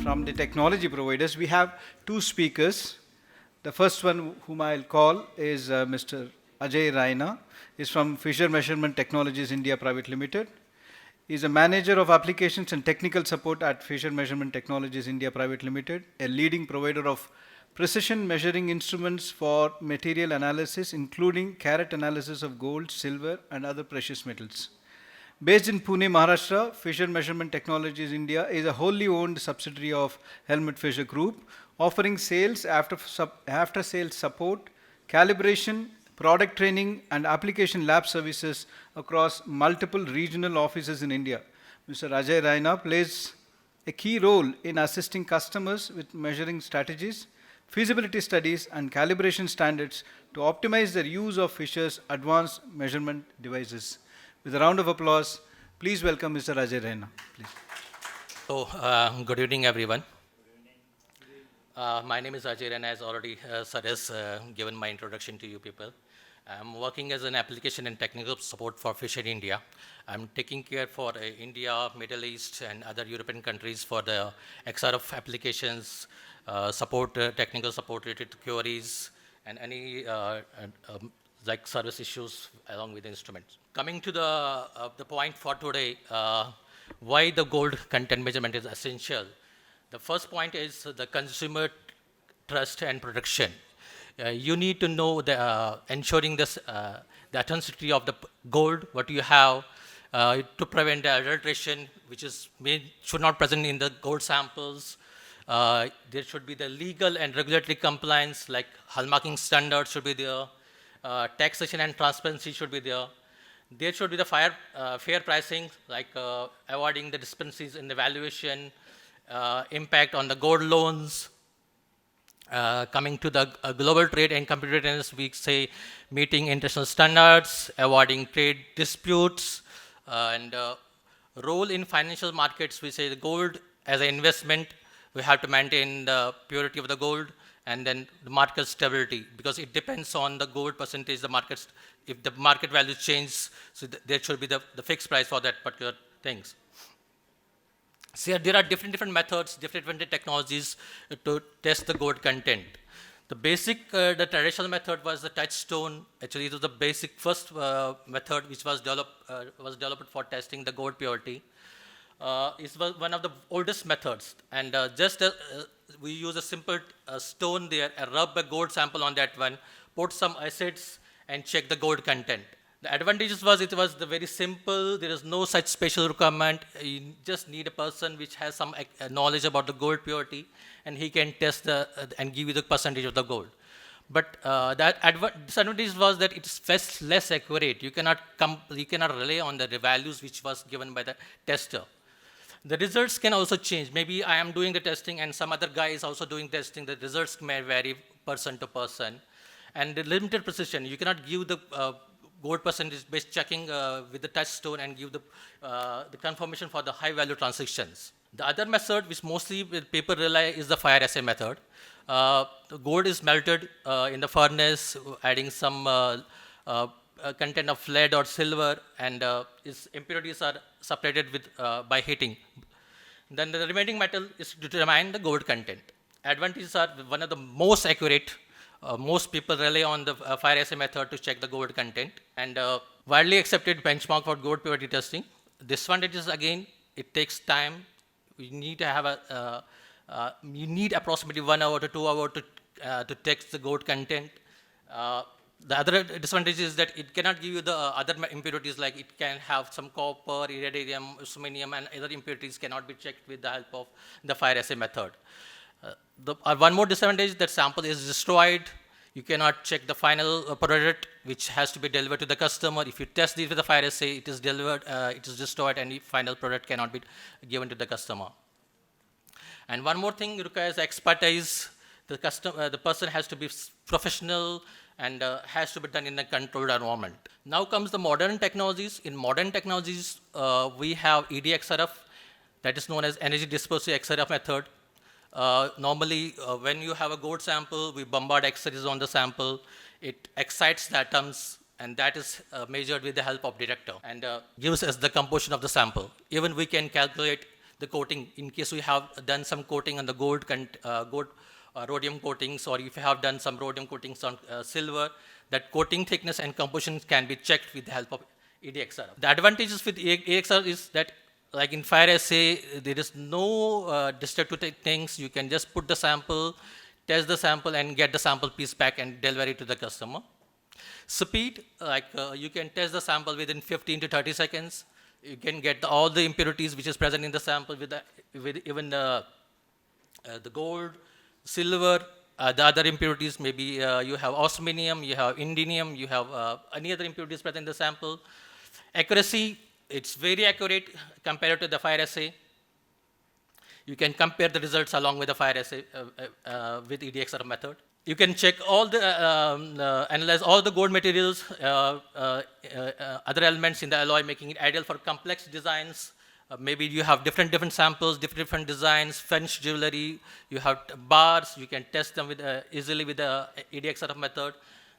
from the technology providers. We have two speakers. The first one whom I'll call is Mr. Ajay Raina. He's from Fischer Measurement Technologies India Private Limited. He's a manager of applications and technical support at Fischer Measurement Technologies India Private Limited, a leading provider of precision measuring instruments for material analysis, including carat analysis of gold, silver, and other precious metals. Based in Pune, Maharashtra, Fischer Measurement Technologies India is a wholly owned subsidiary of Helmut Fischer Group, offering sales after sales support, calibration, product training, and application lab services across multiple regional offices in India. Mr. Ajay Raina plays a key role in assisting customers with measuring strategies, feasibility studies, and calibration standards to optimize their use of Fischer's advanced measurement devices. With a round of applause, please welcome Mr. Ajay Raina. Please. So, good evening, everyone. My name is Ajay Raina, as already sir has given my introduction to you people. I'm working as an application and technical support for Fischer India. I'm taking care for India, Middle East, and other European countries for the XRF applications, support, technical support related to queries, and any like service issues along with the instruments. Coming to the point for today, why the gold content measurement is essential. The first point is the consumer trust and protection. You need to know the ensuring this the authenticity of the gold what you have to prevent the adulteration, which is should not present in the gold samples. There should be the legal and regulatory compliance, like hallmarking standards should be there. Taxation and transparency should be there. There should be the fair pricing, like avoiding the discrepancies in the valuation, impact on the gold loans. Coming to the global trade and competitiveness, we say meeting international standards, avoiding trade disputes, and role in financial markets, we say the gold as an investment, we have to maintain the purity of the gold, and then the market stability, because it depends on the gold percentage, the markets, if the market value changes, so there should be the fixed price for that particular things. So there are different methods, different technologies to test the gold content. The basic, the traditional method was the touchstone. Actually, it was the basic first method which was developed for testing the gold purity. It was one of the oldest methods, and we use a simple stone there, rub a gold sample on that one, put some acids, and check the gold content. The advantages was it was the very simple. There is no such special requirement. You just need a person which has some knowledge about the gold purity, and he can test and give you the percentage of the gold. But disadvantage was that it's less accurate. You cannot rely on the values which was given by the tester. The results can also change. Maybe I am doing the testing and some other guy is also doing testing. The results may vary person to person. And the limited precision, you cannot give the gold percentage based checking with the touchstone and give the confirmation for the high value transactions. The other method, which mostly with people rely, is the fire assay method. The gold is melted in the furnace, adding some content of lead or silver, and its impurities are separated with by heating. Then the remaining metal is to determine the gold content. Advantages are one of the most accurate. Most people rely on the fire assay method to check the gold content, and widely accepted benchmark for gold purity testing. Disadvantages, again, it takes time. You need to have you need approximately 1 hour to 2 hours to test the gold content. The other disadvantage is that it cannot give you the other impurities, like it can have some copper, iridium, aluminum, and other impurities cannot be checked with the help of the fire assay method. One more disadvantage, that sample is destroyed. You cannot check the final product, which has to be delivered to the customer. If you test this with the fire assay, it is delivered, it is destroyed, and the final product cannot be given to the customer. And one more thing requires expertise. The person has to be professional and has to be done in a controlled environment. Now comes the modern technologies. In modern technologies, we have EDXRF, that is known as energy dispersive XRF method. Normally, when you have a gold sample, we bombard X-rays on the sample. It excites the atoms, and that is measured with the help of detector, and gives us the composition of the sample. Even we can calculate the coating, in case we have done some coating on the gold rhodium coatings, or if you have done some rhodium coatings on silver, that coating thickness and composition can be checked with the help of EDXR. The advantages with EXR is that, like in fire assay, there is no destructive things. You can just put the sample, test the sample, and get the sample piece back and deliver it to the customer. Speed, like you can test the sample within 15 to 30 seconds. You can get all the impurities which is present in the sample with even the gold, silver, the other impurities. Maybe you have osminium, you have indium, you have any other impurities present in the sample. Accuracy, it's very accurate compared to the fire assay. You can compare the results along with the fire assay with EDXR method. You can check all the, analyze all the gold materials, other elements in the alloy, making it ideal for complex designs. Maybe you have different samples, different designs, French jewelry, you have bars, you can test them with, easily with the EDXRF method.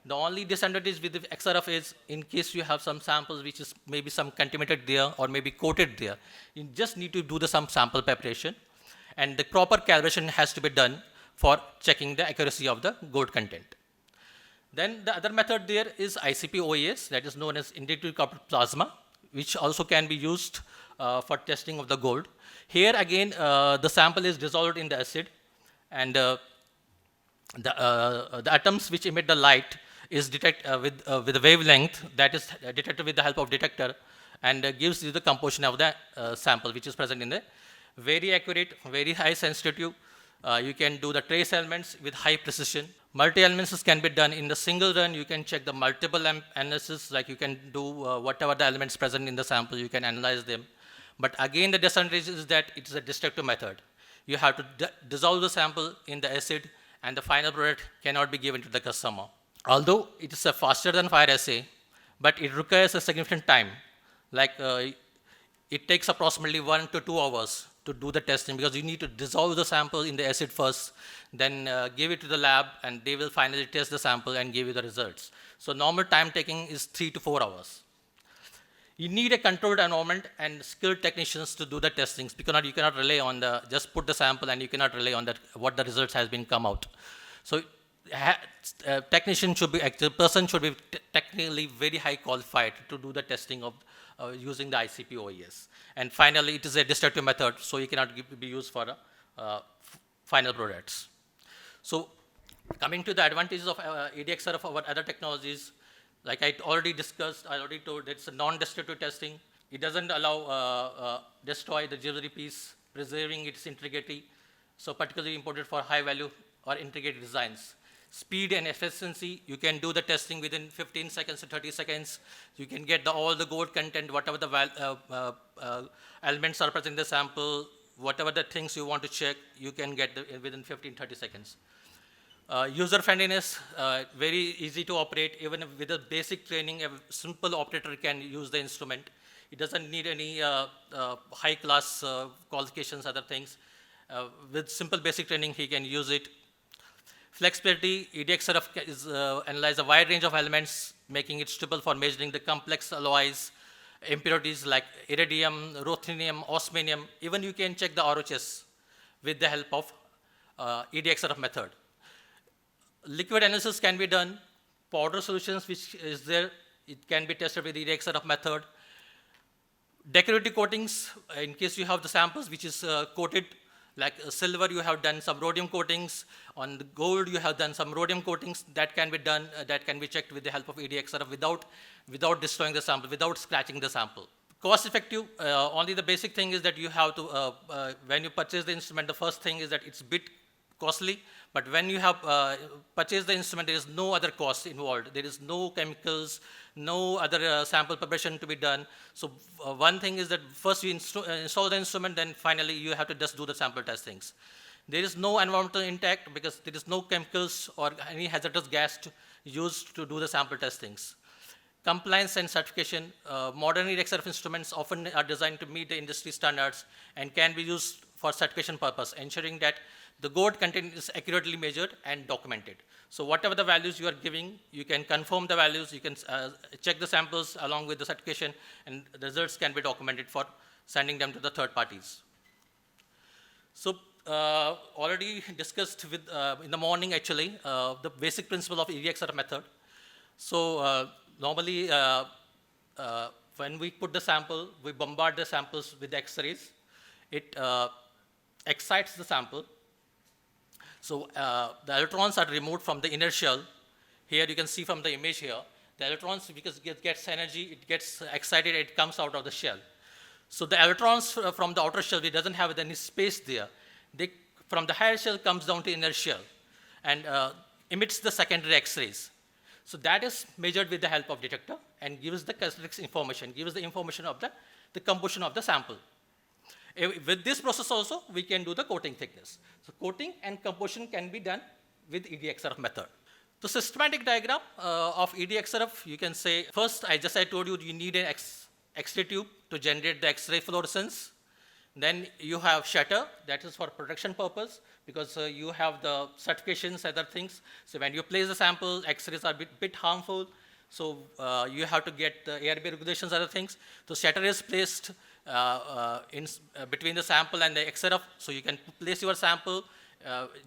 The only disadvantage with the XRF is, in case you have some samples which is maybe some contaminated there or maybe coated there, you just need to do some sample preparation, and the proper calibration has to be done for checking the accuracy of the gold content. Then the other method there is ICP OES, that is known as integrated copper plasma, which also can be used for testing of the gold. Here again, the sample is dissolved in the acid, and the atoms which emit the light is detected with a wavelength that is detected with the help of detector, and gives you the composition of the sample which is present in the very accurate, very high sensitivity. You can do the trace elements with high precision. Multi-elements can be done in the single run. You can check the multiple analysis, like you can do whatever the elements present in the sample, you can analyze them. But again, the disadvantage is that it is a destructive method. You have to dissolve the sample in the acid, and the final product cannot be given to the customer. Although it is faster than fire assay, but it requires a significant time. Like it takes approximately 1 to 2 hours to do the testing, because you need to dissolve the sample in the acid first, then give it to the lab, and they will finally test the sample and give you the results. So normal time taking is 3 to 4 hours. You need a controlled environment and skilled technicians to do the testings, because you cannot rely on just put the sample, and you cannot rely on what the results has been come out. So technician should be, the person should be technically very high qualified to do the testing of using the ICP OES. And finally, it is a destructive method, so it cannot be used for final products. So coming to the advantages of EDXR of our other technologies, like I already discussed, I already told, it's a non-destructive testing. It doesn't allow destroy the jewelry piece, preserving its integrity. So particularly important for high value or integrated designs. Speed and efficiency, you can do the testing within 15 seconds to 30 seconds. You can get all the gold content, whatever the elements are present in the sample, whatever the things you want to check, you can get within 15-30 seconds. User friendliness, very easy to operate. Even with a basic training, a simple operator can use the instrument. It doesn't need any high class qualifications, other things. With simple basic training, he can use it. Flexibility, EDXRF is analyze a wide range of elements, making it suitable for measuring the complex alloys, impurities like iridium, ruthenium, osminium. Even you can check the RHS with the help of EDXRF method. Liquid analysis can be done. Powder solutions, which is there, it can be tested with EDXRF method. Decorative coatings, in case you have the samples which is coated, like silver, you have done some rhodium coatings. On the gold, you have done some rhodium coatings. That can be done, that can be checked with the help of EDXRF without destroying the sample, without scratching the sample. Cost effective, only the basic thing is that you have to, when you purchase the instrument, the first thing is that it's a bit costly, but when you have purchased the instrument, there is no other cost involved. There is no chemicals, no other sample preparation to be done. So one thing is that first you install the instrument, then finally you have to just do the sample testings. There is no environmental impact because there is no chemicals or any hazardous gas used to do the sample testings. Compliance and certification, modern EDXRF instruments often are designed to meet the industry standards and can be used for certification purpose, ensuring that the gold content is accurately measured and documented. So whatever the values you are giving, you can confirm the values, you can check the samples along with the certification, and the results can be documented for sending them to the third parties. So already discussed with in the morning actually the basic principle of EDXR method. So normally when we put the sample, we bombard the samples with X-rays. It excites the sample. So the electrons are removed from the inner shell. Here you can see from the image here, the electrons, because it gets energy, it gets excited, it comes out of the shell. So the electrons from the outer shell, it doesn't have any space there. They, from the higher shell comes down to inner shell and emits the secondary X-rays. So that is measured with the help of detector and gives the characteristics information, gives the information of the composition of the sample. With this process also, we can do the coating thickness. So coating and composition can be done with EDXRF method. The systematic diagram of EDXRF, you can say, first, I told you, you need an X-ray tube to generate the X-ray fluorescence. Then you have shutter, that is for protection purpose, because you have the certifications, other things. So when you place the sample, X-rays are a bit harmful. So you have to get the ARB regulations, other things. So shutter is placed between the sample and the XRF, so you can place your sample.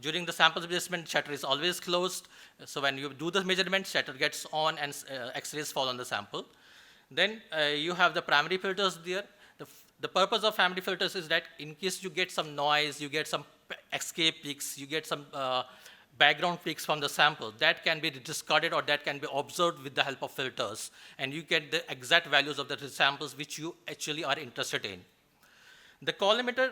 During the sample placement, shutter is always closed. So when you do the measurement, shutter gets on and X-rays fall on the sample. Then you have the primary filters there. The purpose of primary filters is that in case you get some noise, you get some escape peaks, you get some background peaks from the sample, that can be discarded or that can be observed with the help of filters. And you get the exact values of the samples which you actually are interested in. The colorimeter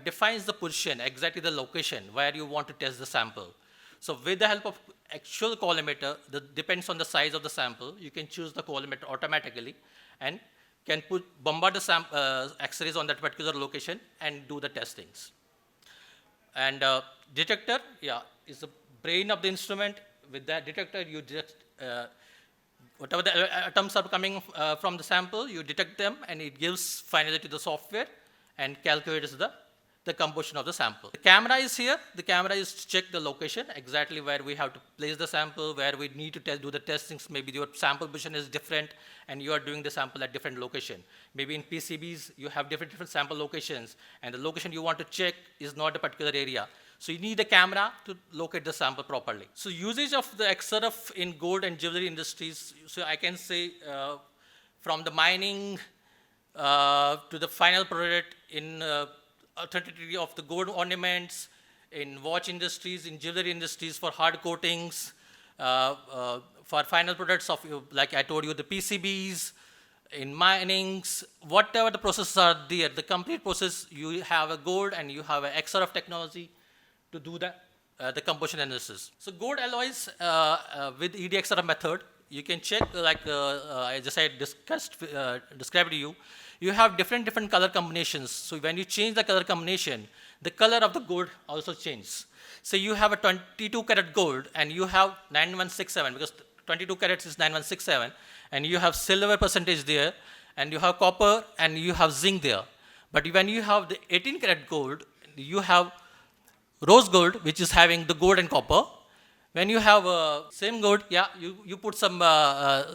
defines the position, exactly the location where you want to test the sample. So with the help of actual colorimeter, that depends on the size of the sample, you can choose the colorimeter automatically and can bombard the X-rays on that particular location and do the testings. And detector, is the brain of the instrument. With that detector, you detect whatever the atoms are coming from the sample, you detect them, and it gives finally to the software and calculates the composition of the sample. The camera is here. The camera is to check the location, exactly where we have to place the sample, where we need to do the testings. Maybe your sample position is different, and you are doing the sample at different location. Maybe in PCBs, you have different sample locations, and the location you want to check is not a particular area. So you need a camera to locate the sample properly. So usage of the XRF in gold and jewelry industries, so I can say from the mining to the final product in authenticity of the gold ornaments, in watch industries, in jewelry industries for hard coatings, for final products of, like I told you, the PCBs, in minings, whatever the processes are there, the complete process, you have a gold and you have an XRF technology to do the composition analysis. So gold alloys with EDXRF method, you can check, like I described to you, you have different color combinations. So when you change the color combination, the color of the gold also changes. So you have a 22 karat gold and you have 9167, because 22 carats is 9167, and you have silver percentage there, and you have copper and you have zinc there. But when you have the 18 karat gold, you have rose gold, which is having the gold and copper. When you have same gold, you put some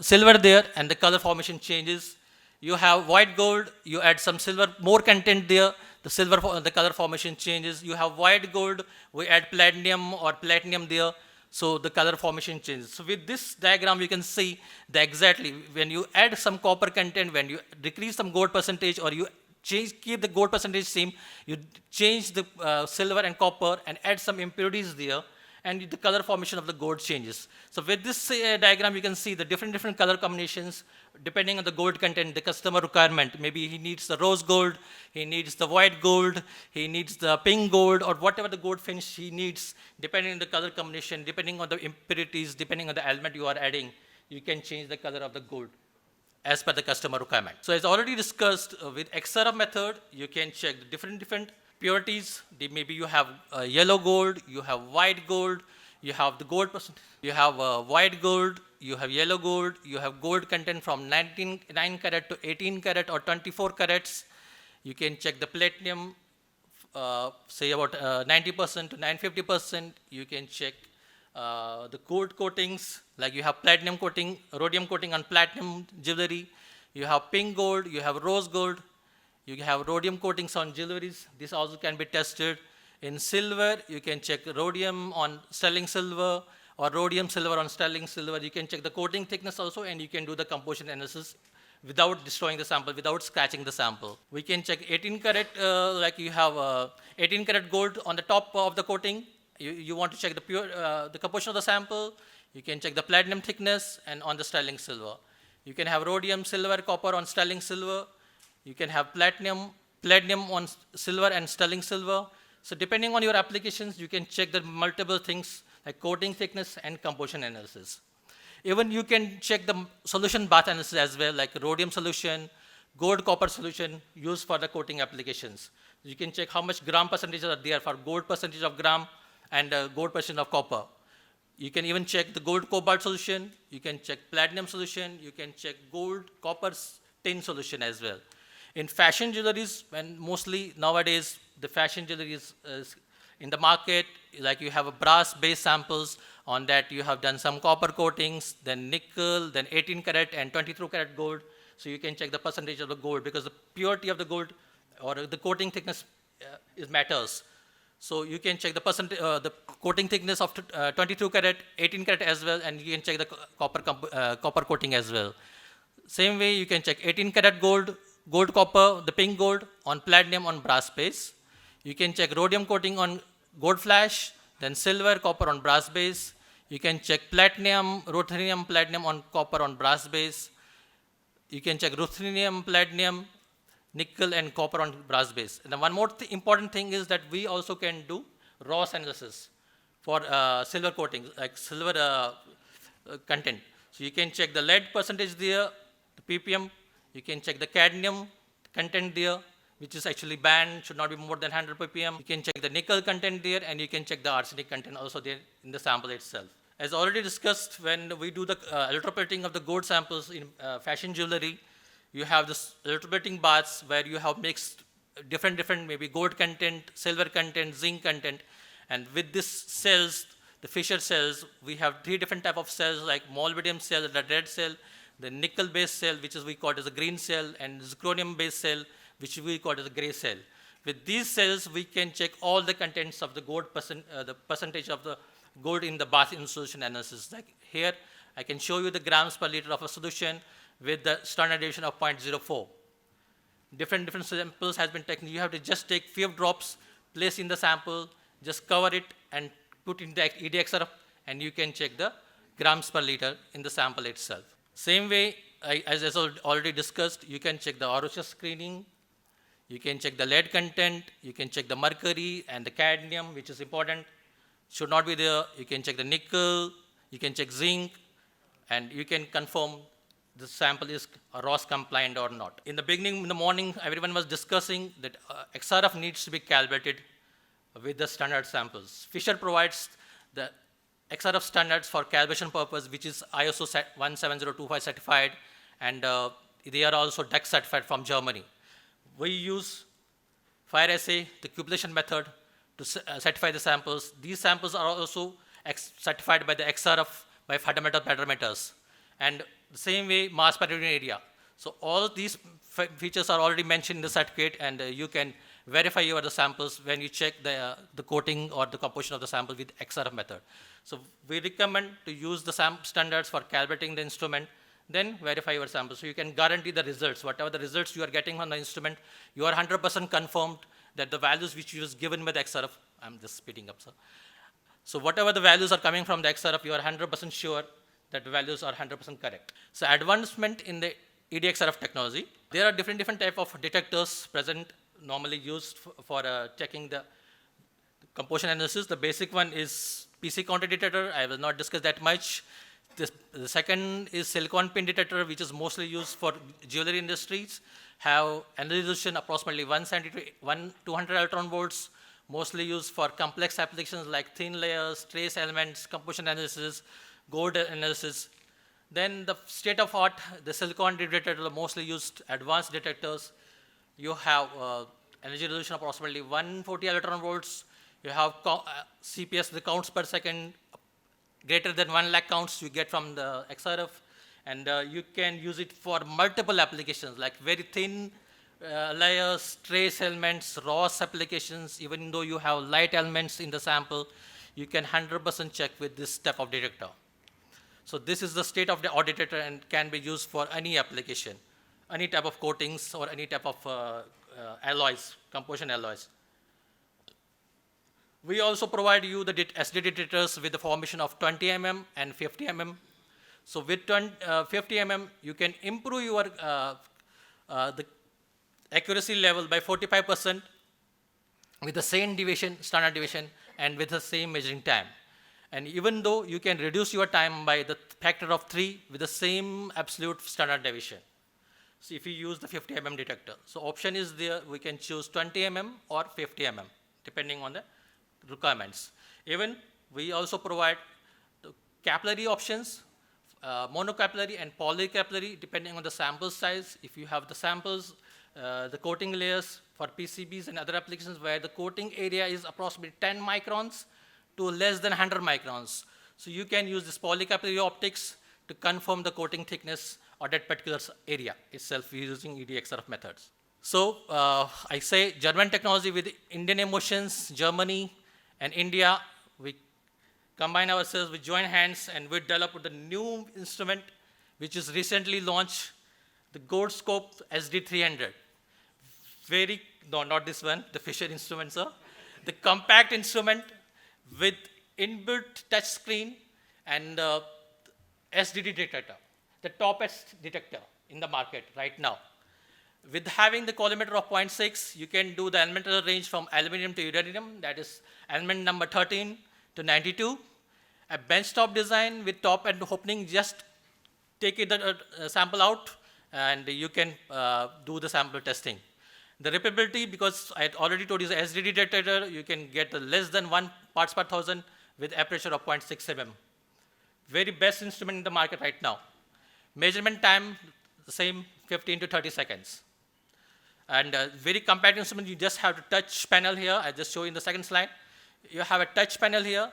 silver there and the color formation changes. You have white gold, you add some silver, more content there, the color formation changes. You have white gold, we add platinum or platinum there, so the color formation changes. So with this diagram, you can see exactly when you add some copper content, when you decrease some gold percentage, or you keep the gold percentage same, you change the silver and copper and add some impurities there, and the color formation of the gold changes. So with this diagram, you can see the different color combinations depending on the gold content, the customer requirement. Maybe he needs the rose gold, he needs the white gold, he needs the pink gold, or whatever the gold finish he needs, depending on the color combination, depending on the impurities, depending on the element you are adding, you can change the color of the gold as per the customer requirement. So as already discussed, with XRF method, you can check the different purities. Maybe you have yellow gold, you have white gold, you have the gold percent, you have white gold, you have yellow gold, you have gold content from 9 karat to 18 karat or 24 carats. You can check the platinum, say about 90% to 950%. You can check the gold coatings, like you have platinum coating, rhodium coating on platinum jewelry. You have pink gold, you have rose gold. You have rhodium coatings on jewelries. This also can be tested. In silver, you can check rhodium on sterling silver or rhodium silver on sterling silver. You can check the coating thickness also, and you can do the composition analysis without destroying the sample, without scratching the sample. We can check 18 karat, like you have 18 karat gold on the top of the coating. You want to check the composition of the sample. You can check the platinum thickness and on the sterling silver. You can have rhodium, silver, copper on sterling silver. You can have palladium on silver and sterling silver. So depending on your applications, you can check the multiple things like coating thickness and composition analysis. Even you can check the solution bath analysis as well, like rhodium solution, gold copper solution used for the coating applications. You can check how much gram percentages are there for gold percentage of gram and gold percent of copper. You can even check the gold cobalt solution. You can check platinum solution. You can check gold copper tin solution as well. In fashion jewelries, when mostly nowadays the fashion jewelry is in the market, like you have a brass base samples, on that you have done some copper coatings, then nickel, then 18 karat and 22 karat gold. So you can check the percentage of the gold because the purity of the gold or the coating thickness matters. So you can check the coating thickness of 22 karat, 18 karat as well, and you can check the copper coating as well. Same way you can check 18 karat gold, gold copper, the pink gold on platinum on brass base. You can check rhodium coating on gold flash, then silver, copper on brass base. You can check platinum, ruthenium, platinum on copper on brass base. You can check ruthenium, platinum, nickel and copper on brass base. And then one more important thing is that we also can do Ross analysis for silver coating, like silver content. So you can check the lead percentage there, the ppm. You can check the cadmium content there, which is actually banned, should not be more than 100 ppm. You can check the nickel content there, and you can check the arsenic content also there in the sample itself. As already discussed, when we do the electroplating of the gold samples in fashion jewelry, you have this electroplating baths where you have mixed different maybe gold content, silver content, zinc content, and with this cells, the Fischer cells, we have 3 different type of cells like molybdenum cell, the red cell, the nickel-based cell, which is we call it as a green cell, and zirconium-based cell, which we call it as a gray cell. With these cells, we can check all the contents of the gold the percentage of the gold in the bath in solution analysis. Like here, I can show you the grams per liter of a solution with the standard deviation of 0.04. Different samples has been taken. You have to just take few drops, place in the sample, just cover it and put in the EDXRF, and you can check the grams per liter in the sample itself. Same way, as already discussed, you can check the ROHS screening, you can check the lead content, you can check the mercury and the cadmium, which is important, should not be there. You can check the nickel, you can check zinc, and you can confirm the sample is ROS compliant or not. In the beginning, in the morning, everyone was discussing that XRF needs to be calibrated with the standard samples. Fischer provides the XRF standards for calibration purpose, which is ISO 17025 certified, and they are also DEX certified from Germany. We use fire assay, the cupellation method, to certify the samples. These samples are also certified by the XRF by fundamental parameters. And the same way, mass per unit area. So all these features are already mentioned in the certificate, and you can verify your samples when you check the coating or the composition of the sample with XRF method. So we recommend to use the standards for calibrating the instrument, then verify your sample. So you can guarantee the results. Whatever the results you are getting on the instrument, you are 100% confirmed that the values which you was given by the XRF, I'm just speeding up, sir. So whatever the values are coming from the XRF, you are 100% sure that the values are 100% correct. So advancement in the EDXRF technology, there are different type of detectors present, normally used for checking the composition analysis. The basic one is PC counter detector. I will not discuss that much. The second is silicon pin detector, which is mostly used for jewelry industries. Have energy resolution approximately 170 to 200 electron volts, mostly used for complex applications like thin layers, trace elements, composition analysis, gold analysis. Then the state of art, the silicon detector, are mostly used advanced detectors. You have energy resolution approximately 140 electron volts. You have CPS, the counts per second, greater than 1 lakh counts you get from the XRF. And you can use it for multiple applications, like very thin layers, trace elements, ROS applications, even though you have light elements in the sample, you can 100% check with this type of detector. So this is the state of the art detector and can be used for any application, any type of coatings or any type of alloys, composition alloys. We also provide you the SD detectors with the formation of 20 mm and 50 mm. So with 50 mm, you can improve your the accuracy level by 45% with the same deviation, standard deviation, and with the same measuring time. And even though you can reduce your time by the factor of 3 with the same absolute standard deviation. So if you use the 50 mm detector. So option is there, we can choose 20 mm or 50 mm, depending on the requirements. Even we also provide the capillary options, monocapillary and polycapillary, depending on the sample size. If you have the samples, the coating layers for PCBs and other applications where the coating area is approximately 10 microns to less than 100 microns. So you can use this polycapillary optics to confirm the coating thickness or that particular area itself using EDXRF methods. So I say German technology with Indian emotions, Germany and India, we combine ourselves, we join hands, and we develop the new instrument which is recently launched, the Gold Scope SD300. No, not this one, the Fischer instrument, sir. The compact instrument with inbuilt touch screen and SDD detector, the toppest detector in the market right now. With having the collimator of 0.6, you can do the elemental range from aluminum to uranium, that is element number 13 to 92. A benchtop design with top and opening, just take the sample out and you can do the sample testing. The repeatability, because I had already told you the SDD detector, you can get less than 1 parts per thousand with aperture of 0.6 mm. Very best instrument in the market right now. Measurement time, the same 15 to 30 seconds. And very compact instrument, you just have to touch panel here. I just show you in the second slide. You have a touch panel here.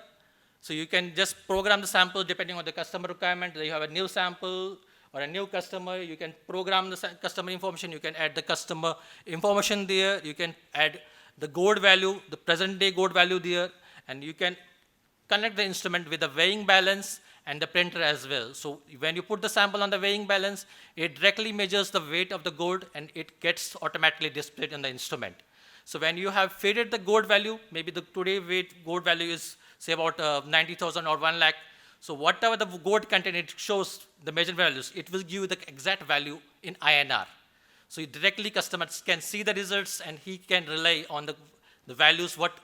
So you can just program the sample depending on the customer requirement. You have a new sample or a new customer, you can program the customer information, you can add the customer information there, you can add the gold value, the present day gold value there, and you can connect the instrument with the weighing balance and the printer as well. So when you put the sample on the weighing balance, it directly measures the weight of the gold and it gets automatically displayed in the instrument. So when you have faded the gold value, maybe the today weight gold value is say about 90,000 or 1 lakh. So whatever the gold content, it shows the measured values. It will give you the exact value in INR. So directly customers can see the results and he can rely on the values what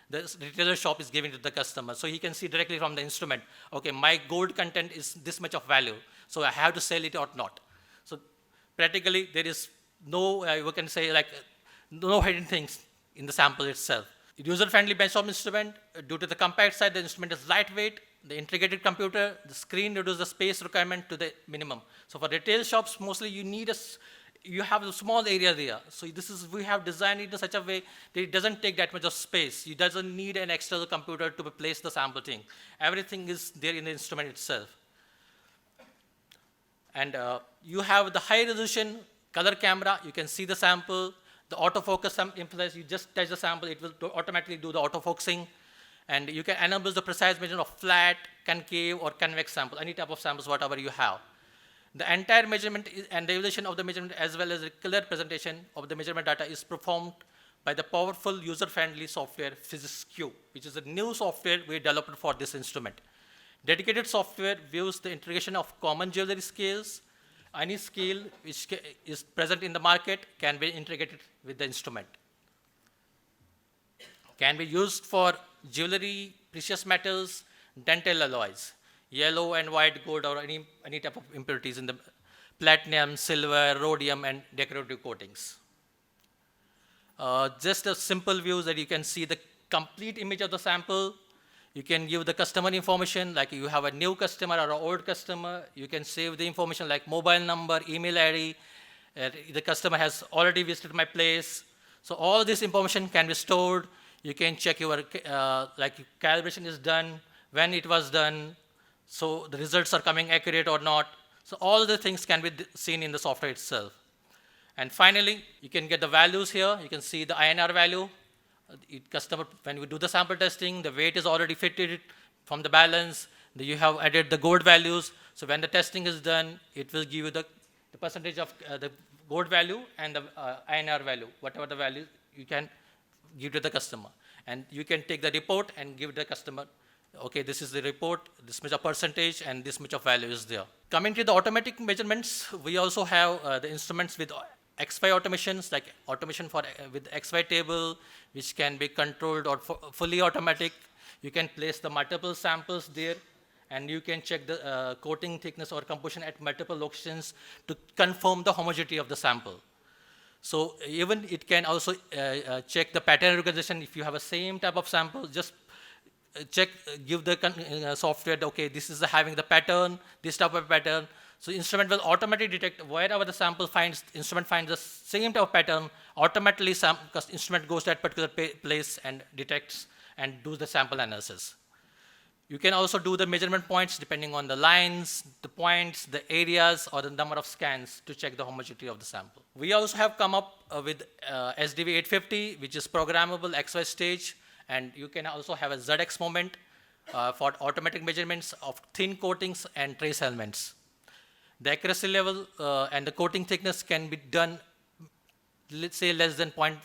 the retailer shop is giving to the customer. So he can see directly from the instrument, okay, my gold content is this much of value, so I have to sell it or not. So practically there is no, we can say like, no hidden things in the sample itself. User-friendly benchtop instrument, due to the compact size, the instrument is lightweight, the integrated computer, the screen reduces the space requirement to the minimum. So for retail shops, mostly you need you have a small area there. So we have designed it in such a way that it doesn't take that much of space. It doesn't need an external computer to place the sample thing. Everything is there in the instrument itself. And you have the high resolution color camera. You can see the sample. The autofocus implies you just touch the sample, it will automatically do the autofocusing. And you can enable the precise measurement of flat, concave, or convex sample, any type of samples, whatever you have. The entire measurement and the evaluation of the measurement as well as the clear presentation of the measurement data is performed by the powerful user-friendly software PhysicsQ, which is a new software we developed for this instrument. Dedicated software views the integration of common jewelry scales. Any scale which is present in the market can be integrated with the instrument. Can be used for jewelry, precious metals, dental alloys, yellow and white gold, or any type of impurities in the platinum, silver, rhodium, and decorative coatings. Just a simple view that you can see the complete image of the sample. You can give the customer information, like you have a new customer or an old customer. You can save the information like mobile number, email ID. The customer has already visited my place. So all this information can be stored. You can check your like calibration is done, when it was done, so the results are coming accurate or not. So all the things can be seen in the software itself. And finally, you can get the values here. You can see the INR value. Customer, when we do the sample testing, the weight is already fitted from the balance. You have added the gold values. So when the testing is done, it will give you the percentage of the gold value and the INR value, whatever the value you can give to the customer. And you can take the report and give the customer, okay, this is the report, this much of percentage, and this much of value is there. Coming to the automatic measurements, we also have the instruments with XY automations, like automation for with XY table, which can be controlled or fully automatic. You can place the multiple samples there, and you can check the coating thickness or composition at multiple locations to confirm the homogeneity of the sample. So even it can also check the pattern recognition. If you have a same type of sample, just check, give the software, okay, this is having the pattern, this type of pattern. So instrument will automatically detect wherever the sample finds, instrument finds the same type of pattern, automatically instrument goes to that particular place and detects and does the sample analysis. You can also do the measurement points depending on the lines, the points, the areas, or the number of scans to check the homogeneity of the sample. We also have come up with SDV 850, which is programmable XY stage, and you can also have a ZX moment for automatic measurements of thin coatings and trace elements. The accuracy level and the coating thickness can be done, let's say, less than 0.05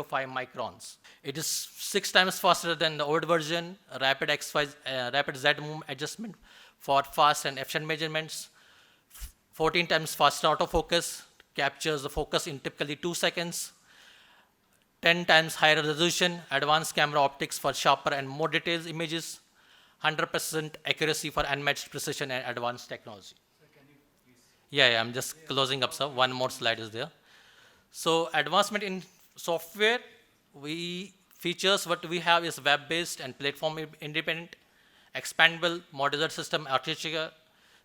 microns. It is 6 times faster than the old version, rapid Z move adjustment for fast and efficient measurements, 14 times faster autofocus, captures the focus in typically 2 seconds, 10 times higher resolution, advanced camera optics for sharper and more detailed images, 100% accuracy for unmatched precision and advanced technology. So can you please? Yeah, I'm just closing up, sir. One more slide is there. So advancement in software, features what we have is web-based and platform-independent, expandable modular system architecture,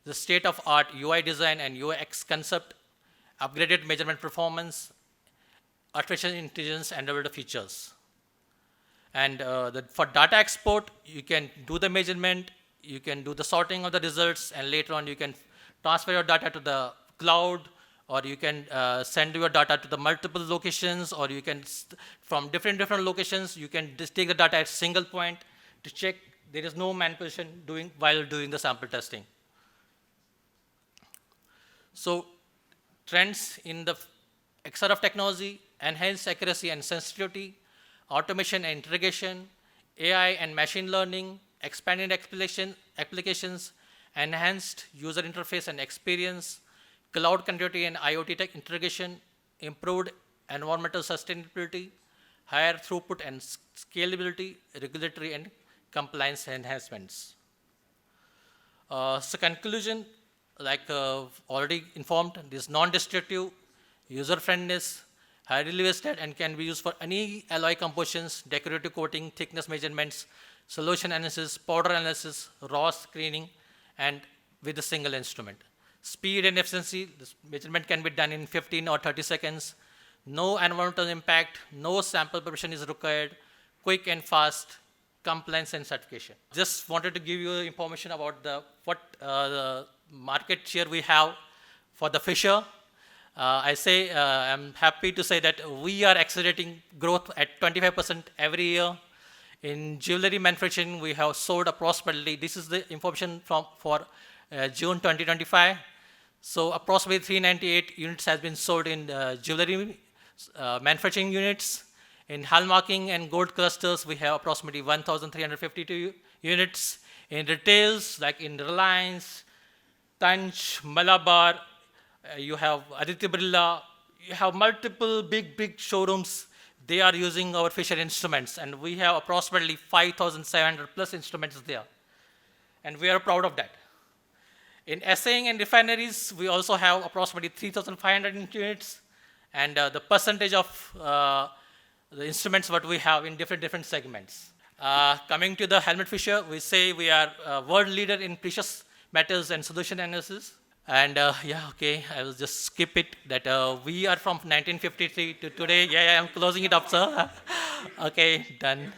the state-of-art UI design and UX concept, upgraded measurement performance, artificial intelligence, and other features. And for data export, you can do the measurement, you can do the sorting of the results, and later on you can transfer your data to the cloud, or you can send your data to the multiple locations, or you can, from different locations, you can just take the data at single point to check there is no manipulation while doing the sample testing. So trends in the XRF technology: enhanced accuracy and sensitivity, automation and integration, AI and machine learning, expanded applications, enhanced user interface and experience, cloud connectivity and IoT tech integration, improved environmental sustainability, higher throughput and scalability, regulatory and compliance enhancements. So conclusion, like already informed, this non-destructive, user-friendliness, highly listed, and can be used for any alloy compositions, decorative coating, thickness measurements, solution analysis, powder analysis, raw screening, and with a single instrument. Speed and efficiency, this measurement can be done in 15 or 30 seconds. No environmental impact, no sample preparation is required, quick and fast, compliance and certification. Just wanted to give you information about the market share we have for the Fischer. I'm happy to say that we are accelerating growth at 25% every year. In jewelry manufacturing, we have sold approximately, this is the information for June 2025. So approximately 398 units has been sold in jewelry manufacturing units. In hallmarking and gold clusters, we have approximately 1,352 units. In retails, like in Reliance, Tanj, Malabar, you have Aditya Birla, you have multiple big showrooms. They are using our Fischer instruments, and we have approximately 5,700 plus instruments there. And we are proud of that. In assaying and refineries, we also have approximately 3,500 units, and the percentage of the instruments what we have in different segments. Coming to the helmet Fischer, we say we are a world leader in precious metals and solution analysis. And I will just skip it, that we are from 1953 to today. I'm closing it up, sir. Okay, done.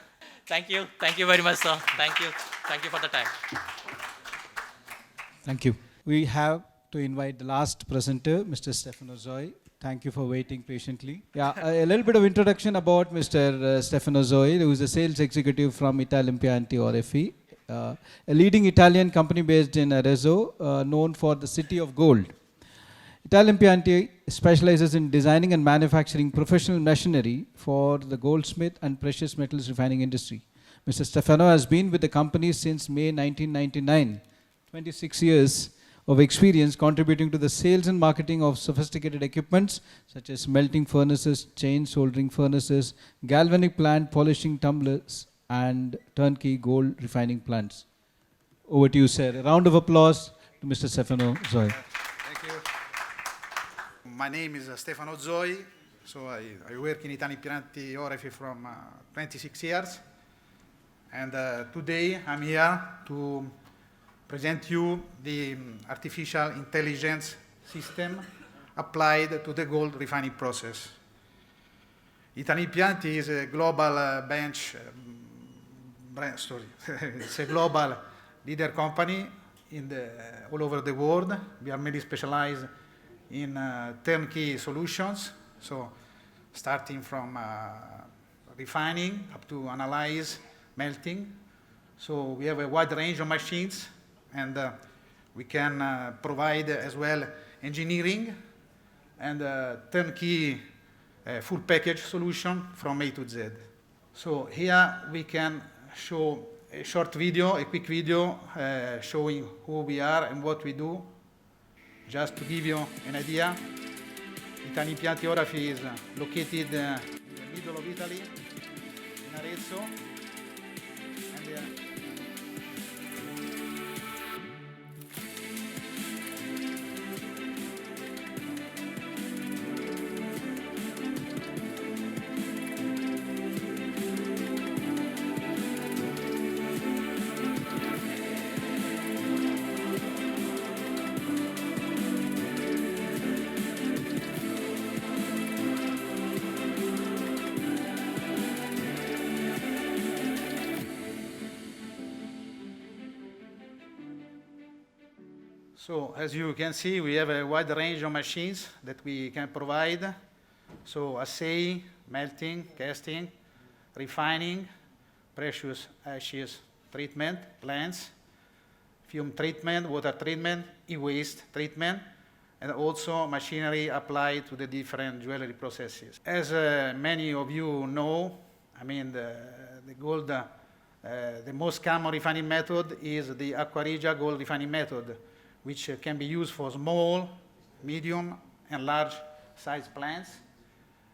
Thank you very much, sir. Thank you for the time. Thank you. We have to invite the last presenter, Mr. Stefano. Thank you for waiting patiently. Yeah, a little bit of introduction about Mr. Stefano, who is a sales executive from Italimpianti Orafi, a leading Italian company based in Arezzo, known for the city of gold. Italimpianti specializes in designing and manufacturing professional machinery for the goldsmith and precious metals refining industry. Mr. Stefano has been with the company since May 1999, 26 years of experience contributing to the sales and marketing of sophisticated equipments such as melting furnaces, chain soldering furnaces, galvanic plant polishing tumblers, and turnkey gold refining plants. Over to you, sir. A round of applause to Mr. Stefano Zoi. Thank you. My name is Stefano Zoi. So I work in Italimpianti Orafi from 26 years. And today I'm here to present you the artificial intelligence system applied to the gold refining process. Italimpianti is a global it's a global leader company all over the world. We are mainly specialized in turnkey solutions, so starting from refining up to analyze, melting. So we have a wide range of machines, and we can provide as well engineering and turnkey full package solution from A to Z. So here we can show a short video, a quick video showing who we are and what we do. Just to give you an idea, Italimpianti Orafi is located in the middle of Italy, in Arezzo. And so as you can see, we have a wide range of machines that we can provide. So assay, melting, casting, refining, precious ashes treatment, plants, fume treatment, water treatment, e-waste treatment, and also machinery applied to the different jewelry processes. As many of you know, I mean, the most common refining method is the aqua regia gold refining method, which can be used for small, medium, and large size plants.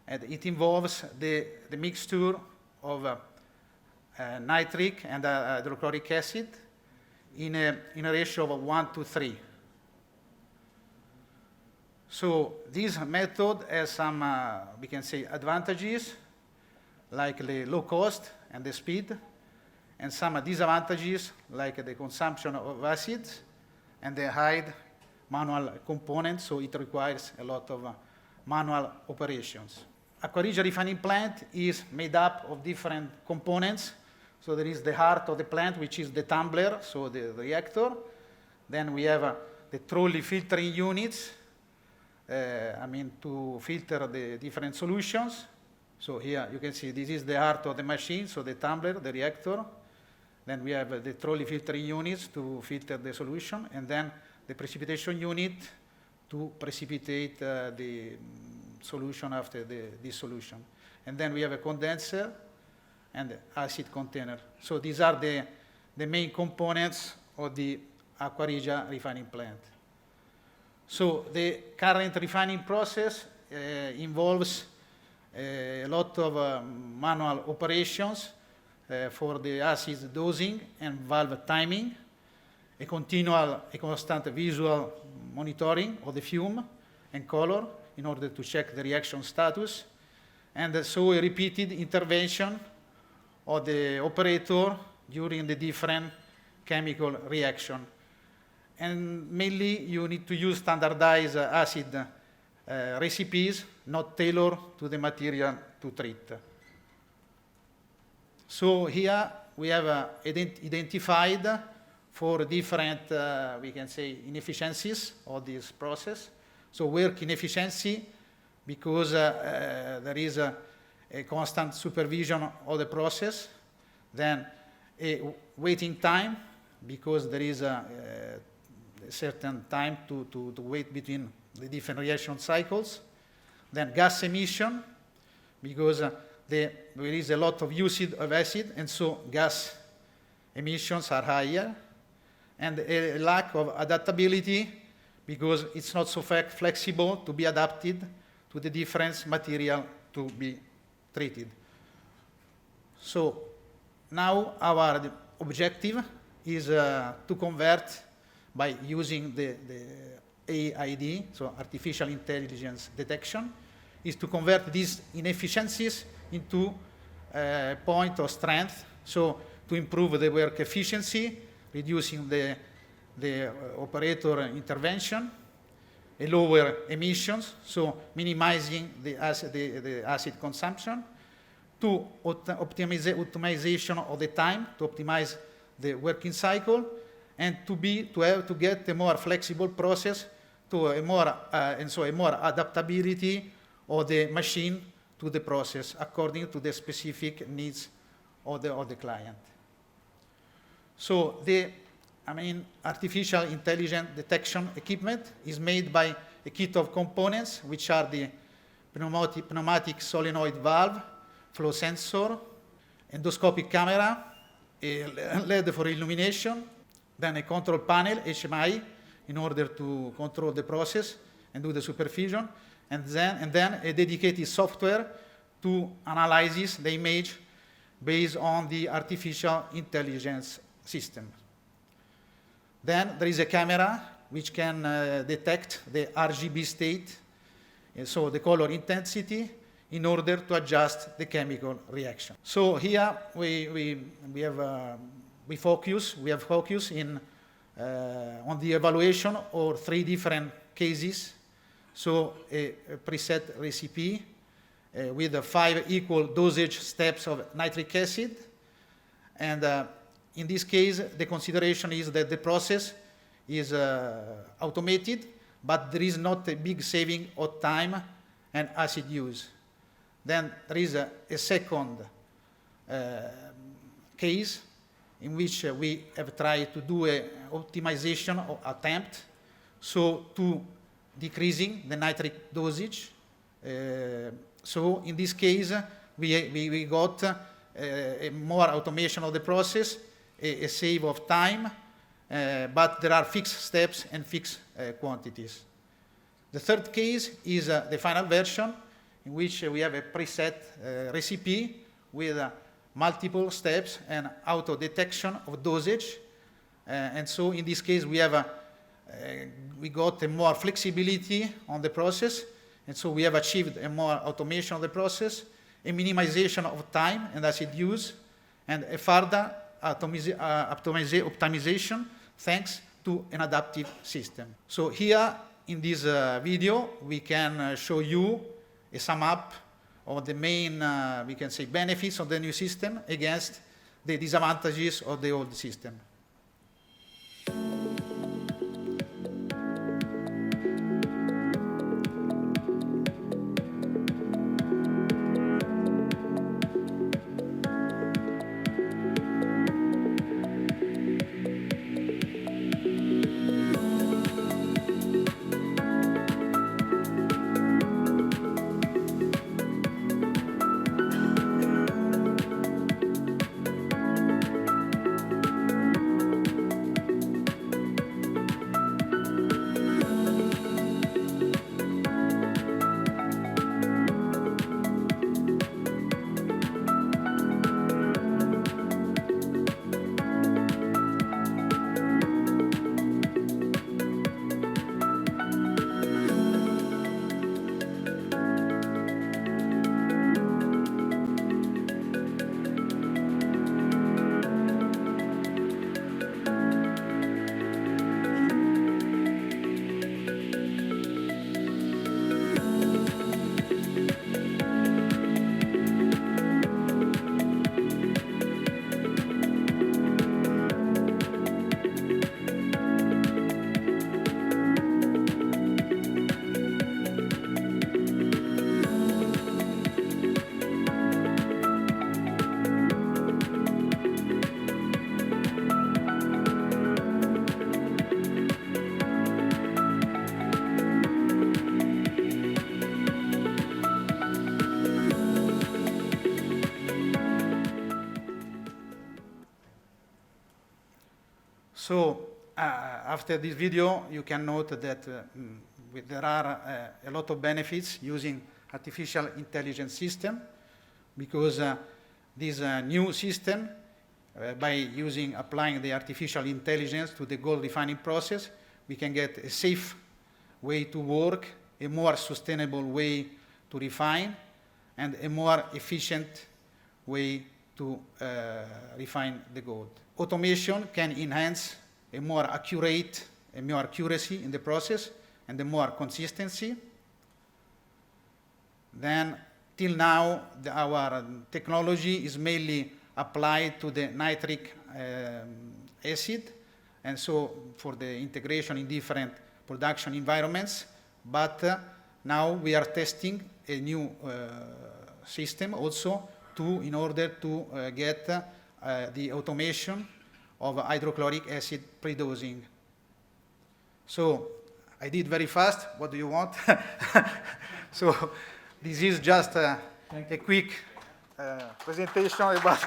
And it involves the mixture of nitric and hydrochloric acid in a ratio of 1 to 3. So this method has some, we can say, advantages, like the low cost and the speed, and some disadvantages, like the consumption of acids and the high manual component, so it requires a lot of manual operations. Aqua regia refining plant is made up of different components. So there is the heart of the plant, which is the tumbler, so the reactor. Then we have the trolley filtering units, to filter the different solutions. So here you can see this is the heart of the machine, so the tumbler, the reactor. Then we have the trolley filtering units to filter the solution, and then the precipitation unit to precipitate the solution after this solution. And then we have a condenser and the acid container. So these are the main components of the aqua regia refining plant. So the current refining process involves a lot of manual operations for the acid dosing and valve timing, a constant visual monitoring of the fume and color in order to check the reaction status, and so a repeated intervention of the operator during the different chemical reaction. And mainly you need to use standardized acid recipes, not tailored to the material to treat. So here we have identified 4 different, we can say, inefficiencies of this process. So work inefficiency, because there is a constant supervision of the process, then a waiting time, because there is a certain time to wait between the different reaction cycles, then gas emission, because there is a lot of usage of acid, and so gas emissions are higher, and a lack of adaptability, because it's not so flexible to be adapted to the different material to be treated. So now our objective is to convert by using the AID, so artificial intelligence detection, is to convert these inefficiencies into a point of strength, so to improve the work efficiency, reducing the operator intervention, a lower emissions, so minimizing the acid consumption, to optimization of the time, to optimize the working cycle, and to get a more flexible process, to a more adaptability of the machine to the process according to the specific needs of the client. So artificial intelligence detection equipment is made by a kit of components, which are the pneumatic solenoid valve, flow sensor, endoscopic camera, a LED for illumination, then a control panel, HMI, in order to control the process and do the supervision, and then a dedicated software to analyze the image based on the artificial intelligence system. Then there is a camera which can detect the RGB state, so the color intensity, in order to adjust the chemical reaction. So here we have focus on the evaluation of 3 different cases. So a preset recipe with 5 equal dosage steps of nitric acid, and in this case, the consideration is that the process is automated, but there is not a big saving of time and acid use. Then there is a second case in which we have tried to do an optimization or attempt, so to decreasing the nitric dosage. So in this case, we got a more automation of the process, a save of time, but there are fixed steps and fixed quantities. The third case is the final version, in which we have a preset recipe with multiple steps and auto detection of dosage. And so in this case, we got a more flexibility on the process, and so we have achieved a more automation of the process, a minimization of time and acid use, and a further optimization thanks to an adaptive system. So here in this video, we can show you a sum up of the main, we can say, benefits of the new system against the disadvantages of the old system. So after this video, you can note that there are a lot of benefits using artificial intelligence system, because this new system, by applying the artificial intelligence to the gold refining process, we can get a safe way to work, a more sustainable way to refine, and a more efficient way to refine the gold. Automation can enhance a more accuracy in the process and a more consistency. Then, till now, our technology is mainly applied to the nitric acid, and so for the integration in different production environments. But now we are testing a new system also in order to get the automation of hydrochloric acid pre-dosing. So I did very fast. What do you want? So this is just a quick presentation about